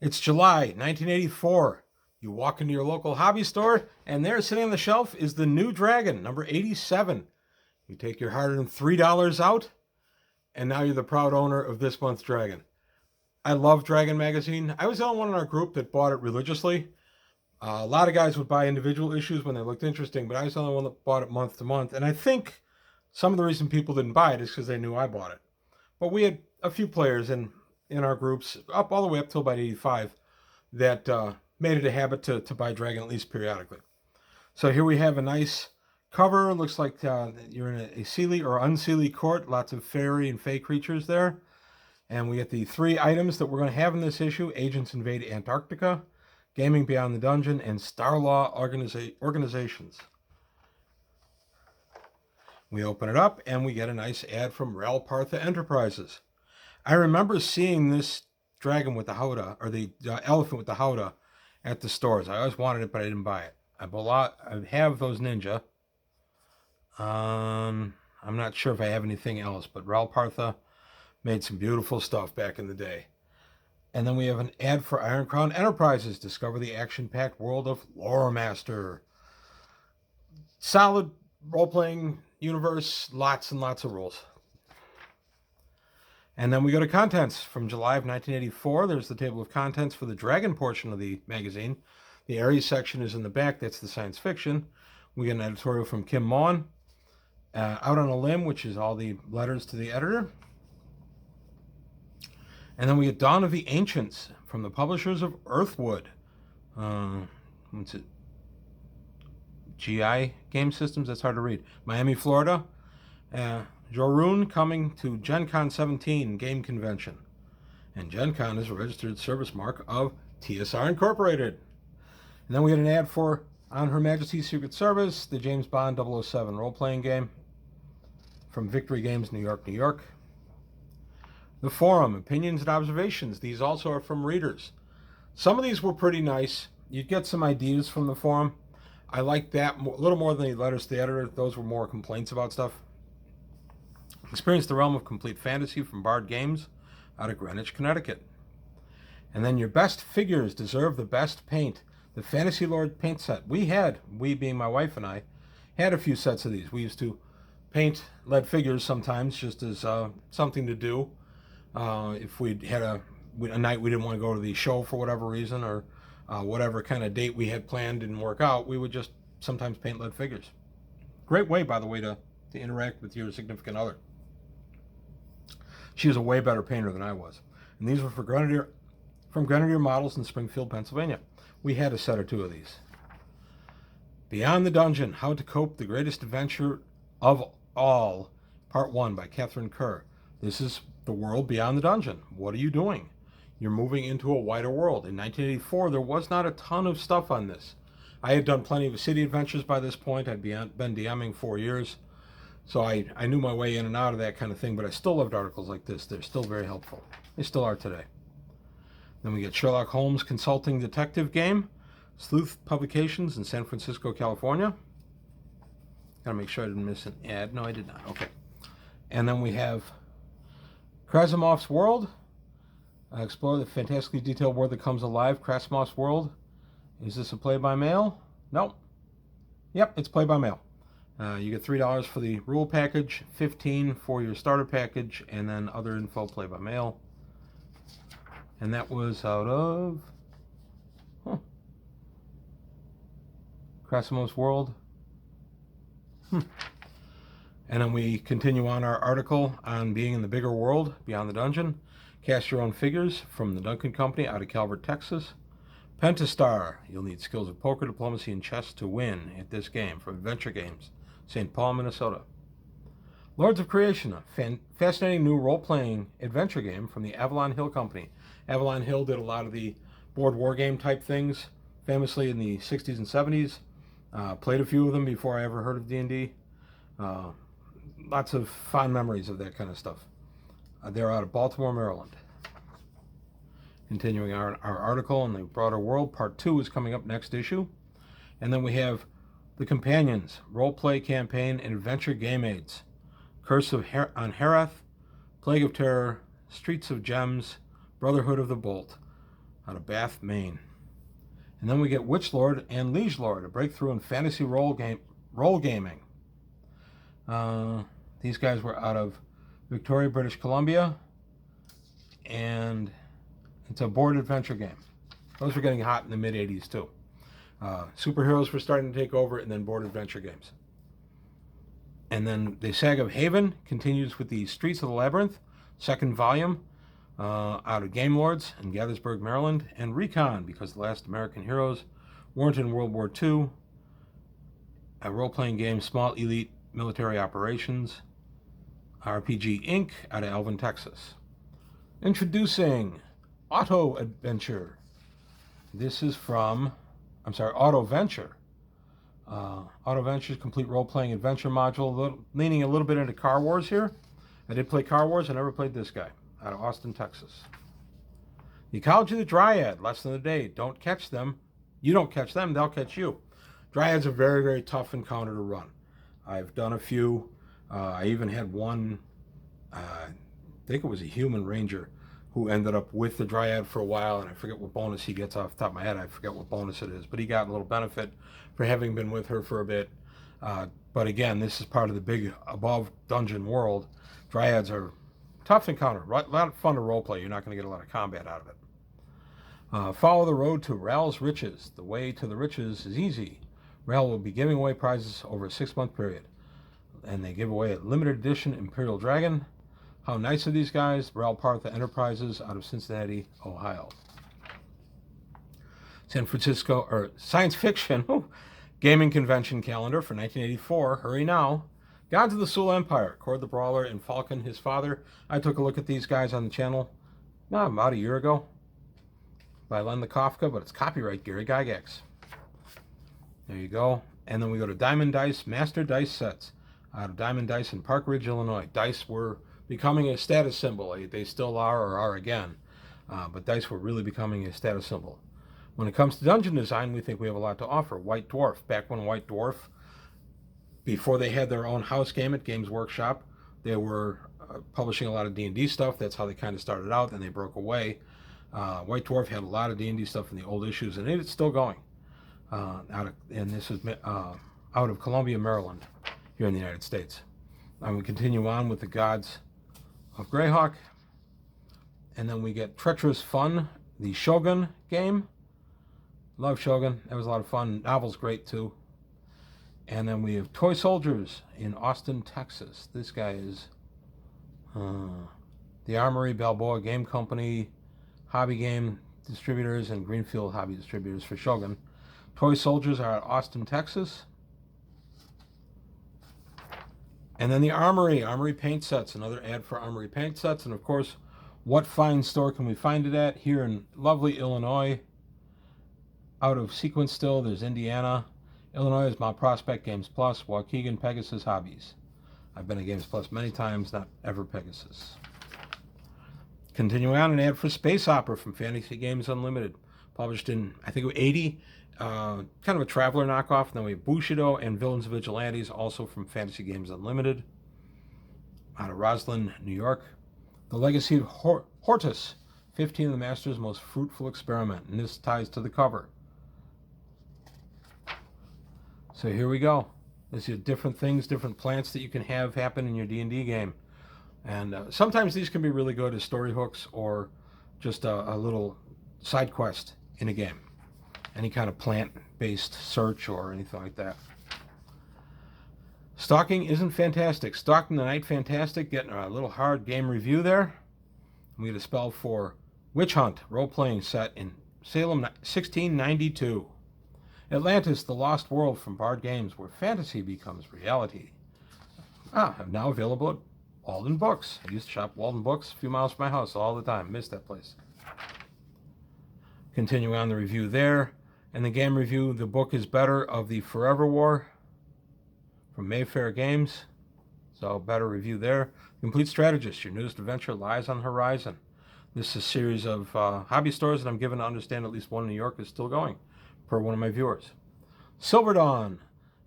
It's July 1984. You walk into your local hobby store, and there sitting on the shelf is the new Dragon, number 87. You take your hard-earned $3 out, and now you're the proud owner of this month's Dragon. I love Dragon magazine. I was the only one in our group that bought it religiously. A lot of guys would buy individual issues when they looked interesting, but I was the only one that bought it month to month. And I think some of the reason people didn't buy it is because they knew I bought it. But we had a few players in our groups, up all the way up till about 85, that made it a habit to buy Dragon at least periodically. So here we have a nice cover. Looks like you're in a Seelie or Unseelie court. Lots of fairy and fae creatures there. And we get the 3 items that we're going to have in this issue: Agents Invade Antarctica, Gaming Beyond the Dungeon, and Star Law Organizations. We open it up, and we get a nice ad from Ral Partha Enterprises. I remember seeing this dragon with the howdah, or the elephant with the howdah, at the stores. I always wanted it, but I didn't buy it. I have those ninja. I'm not sure if I have anything else, but Ral Partha made some beautiful stuff back in the day. And then we have an ad for Iron Crown Enterprises. Discover the action-packed world of Lore Master. Solid role-playing universe, lots and lots of rules. And then we go to contents from July of 1984. There's the table of contents for the Dragon portion of the magazine. The Aries section is in the back. That's the science fiction. We get an editorial from Kim Maughan. Out on a Limb, which is all the letters to the editor. And then we get Dawn of the Ancients from the publishers of Earthwood. What's it? GI Game Systems? That's hard to read. Miami, Florida. Jorun coming to Gen Con 17 Game Convention. And Gen Con is a registered service mark of TSR Incorporated. And then we get an ad for On Her Majesty's Secret Service, the James Bond 007 role-playing game from Victory Games, New York, New York. The Forum, Opinions and Observations. These also are from readers. Some of these were pretty nice. You'd get some ideas from the forum. I liked that a little more than the letters to the editor. Those were more complaints about stuff. Experience the Realm of Complete Fantasy from Bard Games out of Greenwich, Connecticut. And then your best figures deserve the best paint. The Fantasy Lord paint set. We being my wife and I, had a few sets of these. We used to paint lead figures sometimes just as something to do. If we had a night we didn't want to go to the show for whatever reason, or whatever kind of date we had planned didn't work out, we would just sometimes paint lead figures. Great way, by the way, to interact with your significant other. She was a way better painter than I was. And these were from Grenadier Models in Springfield, Pennsylvania. We had a set or 2 of these. Beyond the Dungeon, How to Cope the Greatest Adventure of All, Part 1 by Catherine Kerr. This is the world beyond the dungeon. What are you doing? You're moving into a wider world. In 1984, there was not a ton of stuff on this. I had done plenty of city adventures by this point. I'd been DMing 4 years. So I knew my way in and out of that kind of thing, but I still loved articles like this. They're still very helpful. They still are today. Then we get Sherlock Holmes Consulting Detective Game, Sleuth Publications in San Francisco, California. Gotta make sure I didn't miss an ad. No, I did not. Okay. And then we have Krasimov's World. Explore the fantastically detailed world that comes alive. Krasimov's World. Is this a play-by-mail? No. Yep, it's play-by-mail. You get $3 for the rule package, $15 for your starter package, and then other info play-by-mail. And that was out of Krasimov's World. And then we continue on our article on being in the bigger world, Beyond the Dungeon. Cast your own figures from the Duncan Company out of Calvert, Texas. Pentastar. You'll need skills of poker, diplomacy, and chess to win at this game from Adventure Games, St. Paul, Minnesota. Lords of Creation, a fascinating new role-playing adventure game from the Avalon Hill Company. Avalon Hill did a lot of the board war game type things, famously in the 60s and 70s. Played a few of them before I ever heard of D&D. Lots of fond memories of that kind of stuff. They're out of Baltimore, Maryland. Continuing our article on the broader world, part 2 is coming up next issue. And then we have The Companions, Role-Play Campaign and Adventure Game Aids. Curse on Herath, Plague of Terror, Streets of Gems, Brotherhood of the Bolt. out of Bath, Maine. And then we get Witch Lord and Liege Lord, a breakthrough in fantasy role gaming. These guys were out of Victoria, British Columbia, and it's a board adventure game. Those were getting hot in the mid-'80s too. Superheroes were starting to take over, and then board adventure games. And then the Saga of Haven continues with the Streets of the Labyrinth, second volume, out of Game Lords in Gaithersburg, Maryland, and Recon, because the last American heroes weren't in World War II. A role-playing game, Small Elite Military Operations, RPG Inc. out of Alvin, Texas. Introducing Auto Adventure. This is from, Auto Venture. Auto Venture's complete role-playing adventure module, leaning a little bit into Car Wars here. I did play Car Wars. I never played this guy, out of Austin, Texas. The Ecology of the Dryad, lesson of the day. Don't catch them. You don't catch them, they'll catch you. Dryads are very, very tough encounter to run. I've done a few. I even had one, I think it was a human ranger, who ended up with the Dryad for a while, and I forget what bonus he gets off the top of my head. I forget what bonus it is, but he got a little benefit for having been with her for a bit. But again, this is part of the big above dungeon world. Dryads are tough encounter, a lot of fun to roleplay. You're not going to get a lot of combat out of it. Follow the road to Ral's riches. The way to the riches is easy. Ral will be giving away prizes over a 6-month period, and they give away a limited edition Imperial Dragon. How nice of these guys. Ral Partha Enterprises out of Cincinnati, Ohio. San Francisco, or science fiction gaming convention calendar for 1984. Hurry now. Gods of the Soul Empire, Cord the Brawler and Falcon, his father. I took a look at these guys on the channel about a year ago by Len the Kafka, but it's copyright Gary Gygax. There you go. And then we go to Diamond Dice Master Dice Sets out of Diamond Dice in Park Ridge, Illinois. Dice were becoming a status symbol. They still are, or are again. But dice were really becoming a status symbol. When it comes to dungeon design, we think we have a lot to offer. White Dwarf. Back when White Dwarf, before they had their own house game at Games Workshop, they were publishing a lot of D&D stuff. That's how they kind of started out. Then they broke away. White Dwarf had a lot of D&D stuff in the old issues, and it's still going. And this is out of Columbia, Maryland, here in the United States. And we continue on with the Gods of Greyhawk, and then we get Treacherous Fun, the Shogun game. Love Shogun. That was a lot of fun. Novel's great too. And then we have Toy Soldiers in Austin, Texas. This guy is the Armory Balboa Game Company, Hobby Game Distributors, and Greenfield Hobby Distributors for Shogun. Toy Soldiers are at Austin, Texas. And then the Armory paint sets, another ad for Armory paint sets. And of course, what fine store can we find it at? Here in lovely Illinois. Out of Sequence still, there's Indiana. Illinois is Mount Prospect, Games Plus, Waukegan, Pegasus, Hobbies. I've been at Games Plus many times, not ever Pegasus. Continuing on, an ad for Space Opera from Fantasy Games Unlimited. Published in, I think it was 80. Kind of a Traveler knockoff. And then we have Bushido and Villains of Vigilantes, also from Fantasy Games Unlimited, out of Roslyn, New York. The Legacy of Hortus, 15 of the Master's Most Fruitful Experiment, and this ties to the cover. So here we go. This is different things, different plants that you can have happen in your D&D game. And sometimes these can be really good as story hooks or just a little side quest in a game. Any kind of plant-based search or anything like that. Stalking Isn't Fantastic. Stalking the Night Fantastic. Getting a little hard game review there. We get a spell for Witch Hunt, role-playing set in Salem, 1692. Atlantis, the Lost World from Bard Games, where fantasy becomes reality. Now available at Walden Books. I used to shop Walden Books a few miles from my house all the time. Missed that place. Continuing on the review there. And the game review, The Book is Better of the Forever War from Mayfair Games. So better review there. Complete Strategist, your newest adventure lies on the horizon. This is a series of hobby stores that I'm given to understand at least one in New York is still going, per one of my viewers. Silver Dawn,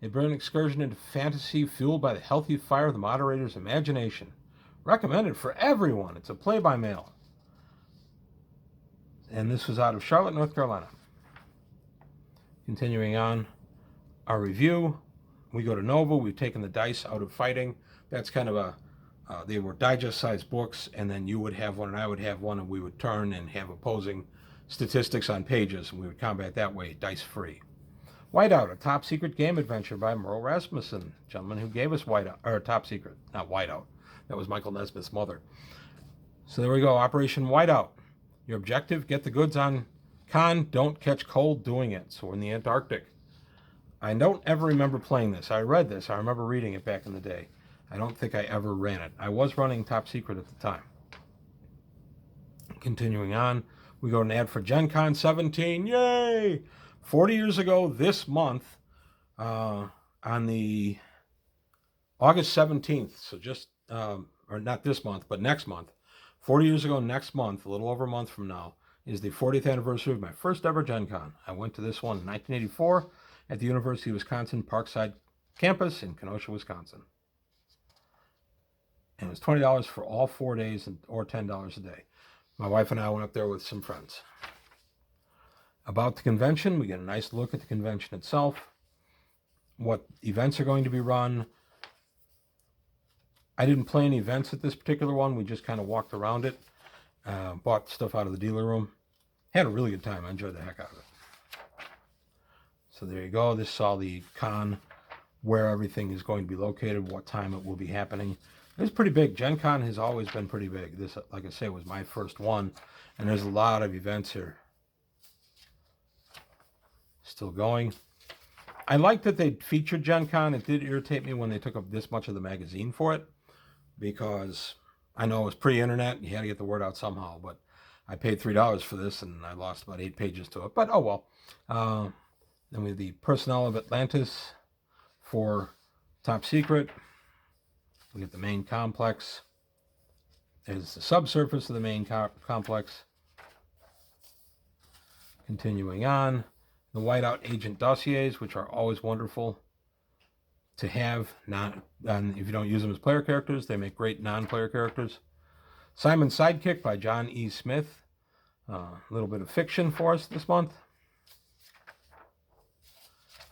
a brilliant excursion into fantasy fueled by the healthy fire of the moderator's imagination. Recommended for everyone. It's a play-by-mail. And this was out of Charlotte, North Carolina. Continuing on our review, we go to Nova. We've taken the dice out of fighting. That's kind of a, they were digest-sized books, and then you would have one and I would have one, and we would turn and have opposing statistics on pages, and we would combat that way, dice-free. Whiteout, a top secret game adventure by Merle Rasmussen, gentleman who gave us Whiteout, or Top Secret, not Whiteout. That was Michael Nesmith's mother. So there we go, Operation Whiteout. Your objective, get the goods on Khan, don't catch cold doing it. So we're in the Antarctic. I don't ever remember playing this. I read this. I remember reading it back in the day. I don't think I ever ran it. I was running Top Secret at the time. Continuing on, we go to an ad for Gen Con 17. Yay! 40 years ago this month, on the August 17th, so just, or not this month, but next month, 40 years ago next month, a little over a month from now, is the 40th anniversary of my first ever Gen Con. I went to this one in 1984 at the University of Wisconsin Parkside campus in Kenosha, Wisconsin. And it was $20 for all 4 days or $10 a day. My wife and I went up there with some friends. About the convention, we get a nice look at the convention itself, what events are going to be run. I didn't play any events at this particular one. We just kind of walked around it, bought stuff out of the dealer room. Had a really good time. I enjoyed the heck out of it. So there you go. This is all the con, where everything is going to be located, what time it will be happening. It's pretty big. Gen Con has always been pretty big. This, like I say, was my first one, and there's a lot of events here. Still going. I like that they featured Gen Con. It did irritate me when they took up this much of the magazine for it, because I know it was pre-internet and you had to get the word out somehow, but I paid $3 for this and I lost about 8 pages to it, but oh well. Then we have the personnel of Atlantis for Top Secret. We get the main complex. There's the subsurface of the main complex. Continuing on, the Whiteout Agent dossiers, which are always wonderful to have. And if you don't use them as player characters, they make great non-player characters. Simon's Sidekick by John E. Smith. A little bit of fiction for us this month.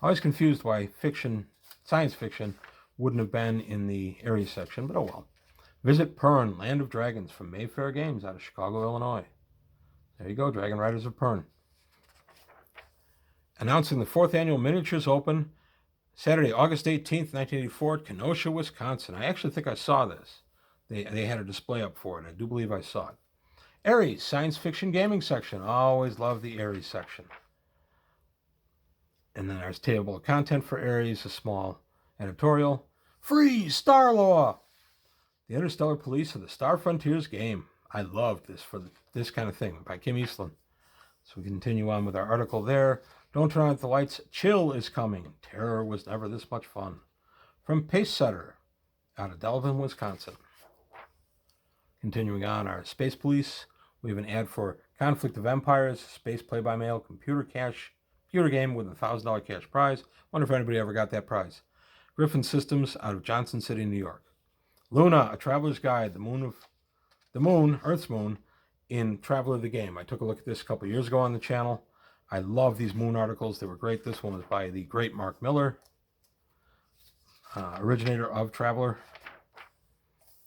Always confused why fiction, science fiction, wouldn't have been in the Ares section, but oh well. Visit Pern, Land of Dragons from Mayfair Games out of Chicago, Illinois. There you go, Dragon Riders of Pern. Announcing the 4th Annual Miniatures Open, Saturday, August 18th, 1984, at Kenosha, Wisconsin. I actually think I saw this. They had a display up for it. I do believe I saw it. Ares, Science Fiction Gaming section. Always love the Ares section. And then there's table of content for Ares, a small editorial. Free Star Law! The Interstellar Police of the Star Frontiers game. I loved this for this kind of thing by Kim Eastland. So we continue on with our article there. Don't turn out the lights. Chill is coming. Terror was never this much fun. From Pace Setter out of Delvin, Wisconsin. Continuing on, our Space Police. We have an ad for Conflict of Empires, space play-by-mail computer game with a $1,000 cash prize. Wonder if anybody ever got that prize. Griffin Systems out of Johnson City, New York. Luna, a traveler's guide, Earth's moon, in Traveler the Game. I took a look at this a couple years ago on the channel. I love these moon articles. They were great. This one was by the great Mark Miller, originator of Traveler.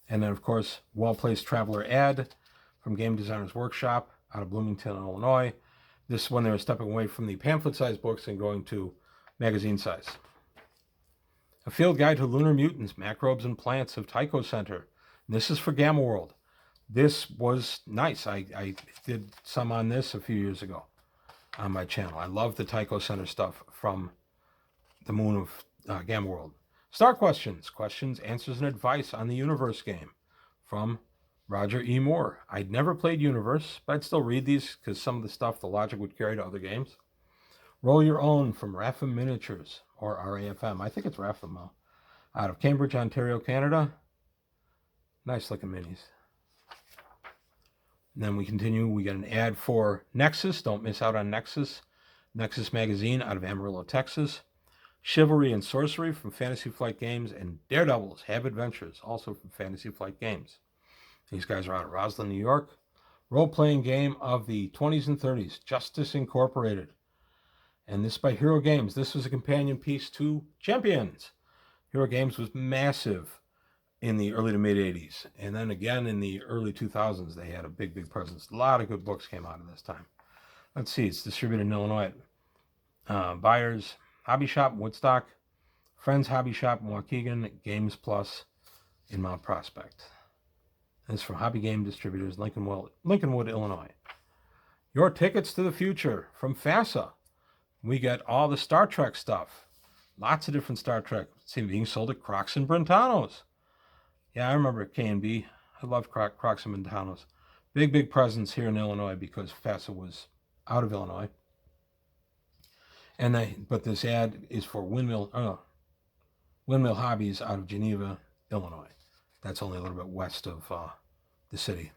And then, of course, well-placed Traveler ad from Game Designers Workshop out of Bloomington, Illinois. This one, they were stepping away from the pamphlet-sized books and going to magazine size. A field guide to lunar mutants, macrobes, and plants of Tycho Center. And this is for Gamma World. This was nice. I did some on this a few years ago on my channel. I love the Tycho Center stuff from the moon of Gamma World. Star Questions, answers, and advice on the Universe game from Roger E. Moore. I'd never played Universe, but I'd still read these because some of the stuff, the logic would carry to other games. Roll Your Own from Raffam Miniatures, or RAFM. I think it's Raffam now. Out of Cambridge, Ontario, Canada. Nice looking minis. And then we continue. We get an ad for Nexus. Don't miss out on Nexus. Nexus Magazine out of Amarillo, Texas. Chivalry and Sorcery from Fantasy Flight Games. And Daredevils Have Adventures, also from Fantasy Flight Games. These guys are out of Roslyn, New York. role-playing game of the 20s and 30s, Justice Incorporated. And this by Hero Games. This was a companion piece to Champions. Hero Games was massive in the early to mid 80s. And then again in the early 2000s, they had a big, big presence. A lot of good books came out of this time. Let's see, it's distributed in Illinois. Buyers, Hobby Shop, Woodstock, Friends Hobby Shop, Waukegan, Games Plus in Mount Prospect. And it's from Hobby Game Distributors, Lincolnwood, Illinois. Your Tickets to the Future from FASA. We get all the Star Trek stuff. Lots of different Star Trek. See, being sold at Crocs and Brentanos. Yeah, I remember K&B. I love Crocs and Brentanos. Big, big presence here in Illinois because FASA was out of Illinois. But this ad is for Windmill Hobbies out of Geneva, Illinois. That's only a little bit west of the city.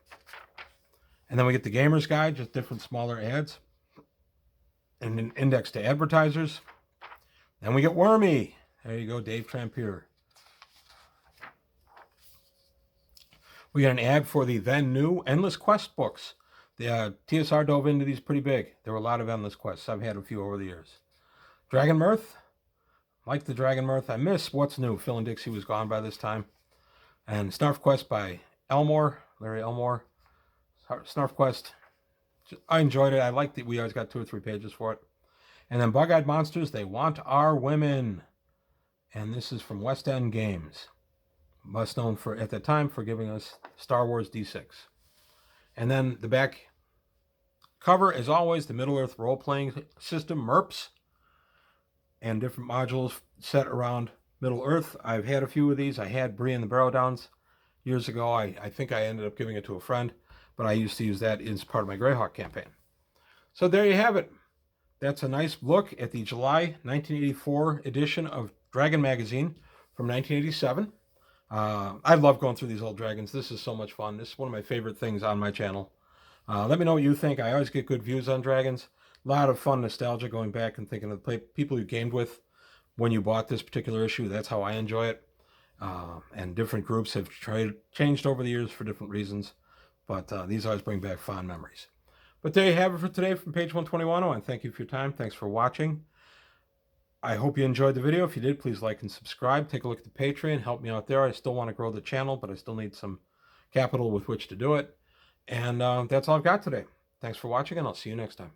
And then we get the Gamer's Guide, just different smaller ads. And an index to advertisers. Then we get Wormy. There you go, Dave Trampier. We got an ad for the then new Endless Quest books. The TSR dove into these pretty big. There were a lot of Endless Quests. I've had a few over the years. Dragon Mirth. Like the Dragon Mirth. I miss What's New. Phil and Dixie was gone by this time. And Snarf Quest by Larry Elmore. Snarf Quest. I enjoyed it. I liked it. We always got 2 or 3 pages for it. And then Bug-Eyed Monsters, They Want Our Women. And this is from West End Games. Best known for, at the time, for giving us Star Wars D6. And then the back cover, as always, the Middle-earth role-playing system, MERPS. And different modules set around Middle-earth. I've had a few of these. I had Bree and the Barrow Downs years ago. I think I ended up giving it to a friend. But I used to use that as part of my Greyhawk campaign. So there you have it. That's a nice look at the July 1984 edition of Dragon Magazine from 1987. I love going through these old dragons. This is so much fun. This is one of my favorite things on my channel. Let me know what you think. I always get good views on dragons. A lot of fun nostalgia going back and thinking of the people you gamed with when you bought this particular issue. That's how I enjoy it. And different groups have changed over the years for different reasons. But these always bring back fond memories. But there you have it for today from page 121. I want to thank you for your time. Thanks for watching. I hope you enjoyed the video. If you did, please like and subscribe. Take a look at the Patreon. Help me out there. I still want to grow the channel, but I still need some capital with which to do it. And that's all I've got today. Thanks for watching, and I'll see you next time.